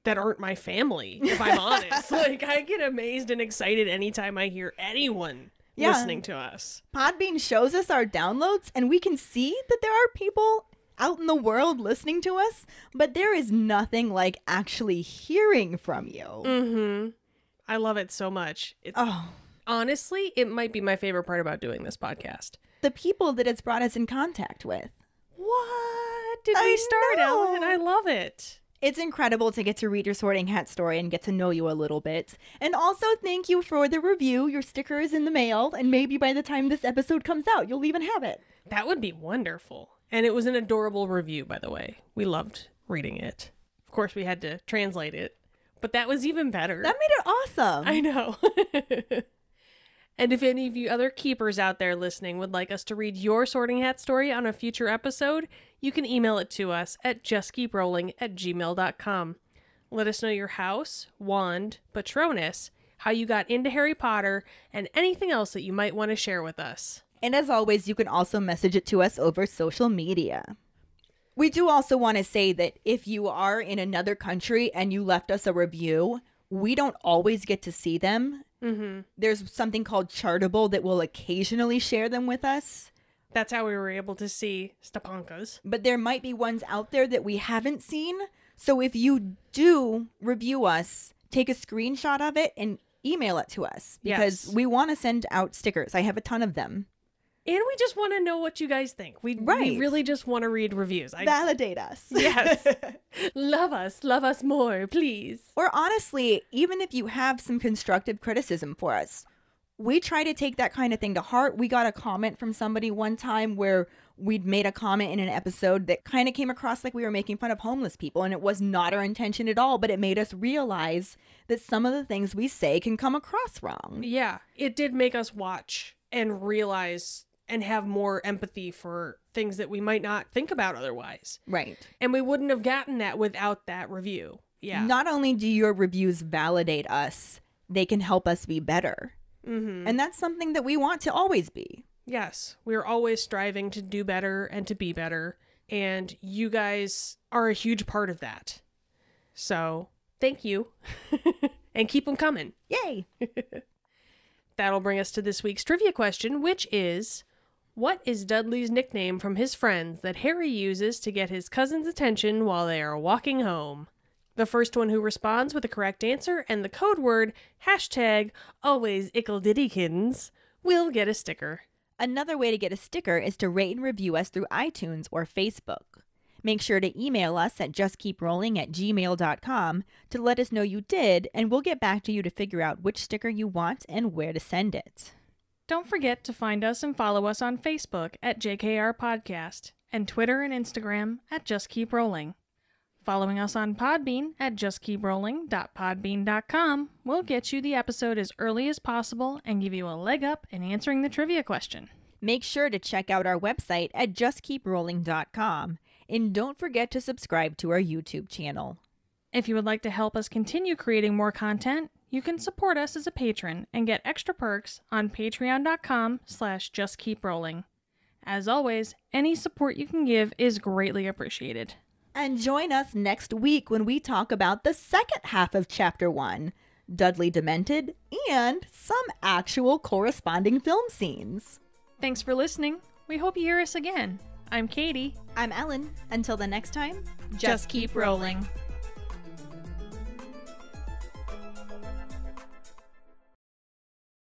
that aren't my family, if I'm honest. Like, I get amazed and excited anytime I hear anyone listening to us. Podbean shows us our downloads, and we can see that there are people out in the world listening to us, but there is nothing like actually hearing from you. Mm-hmm. I love it so much. Honestly, it might be my favorite part about doing this podcast. The people that it's brought us in contact with. What did I we start, know. Ellen? I love it. It's incredible to get to read your Sorting Hat story and get to know you a little bit. And also, thank you for the review. Your sticker is in the mail, and maybe by the time this episode comes out, you'll even have it. That would be wonderful. And it was an adorable review, by the way. We loved reading it. Of course, we had to translate it, but that was even better. That made it awesome. I know. And if any of you other keepers out there listening would like us to read your Sorting Hat story on a future episode, you can email it to us at justkeeprolling@gmail.com. Let us know your house, wand, Patronus, how you got into Harry Potter, and anything else that you might want to share with us. And as always, you can also message it to us over social media. We do also want to say that if you are in another country and you left us a review, we don't always get to see them. Mm-hmm. There's something called Chartable that will occasionally share them with us. That's how we were able to see Stepanka's. But there might be ones out there that we haven't seen. So if you do review us, take a screenshot of it and email it to us. Because Yes. we want to send out stickers. I have a ton of them. And we just want to know what you guys think. We Right. really just want to read reviews. Validate us. Yes. Love us more, please. Or honestly, even if you have some constructive criticism for us, we try to take that kind of thing to heart. We got a comment from somebody one time where we'd made a comment in an episode that kind of came across like we were making fun of homeless people, and it was not our intention at all, but it made us realize that some of the things we say can come across wrong. Yeah, it did make us watch and realize and have more empathy for things that we might not think about otherwise. Right. And we wouldn't have gotten that without that review. Yeah. Not only do your reviews validate us, they can help us be better. Mm-hmm. And that's something that we want to always be. Yes, we're always striving to do better and to be better. And you guys are a huge part of that. So thank you. And keep them coming. Yay! That'll bring us to this week's trivia question, which is, what is Dudley's nickname from his friends that Harry uses to get his cousin's attention while they are walking home? The first one who responds with the correct answer and the code word #AlwaysIckledittykittens will get a sticker. Another way to get a sticker is to rate and review us through iTunes or Facebook. Make sure to email us at justkeeprolling@gmail.com to let us know you did, and we'll get back to you to figure out which sticker you want and where to send it. Don't forget to find us and follow us on Facebook at JKR Podcast and Twitter and Instagram at Just Keep Rolling. Following us on Podbean at justkeeprolling.podbean.com will get you the episode as early as possible and give you a leg up in answering the trivia question. Make sure to check out our website at justkeeprolling.com, and don't forget to subscribe to our YouTube channel. If you would like to help us continue creating more content, you can support us as a patron and get extra perks on patreon.com/justkeeprolling. As always, any support you can give is greatly appreciated. And join us next week when we talk about the second half of Chapter 1, Dudley Demented, and some actual corresponding film scenes. Thanks for listening. We hope you hear us again. I'm Katie. I'm Ellen. Until the next time, Just keep rolling.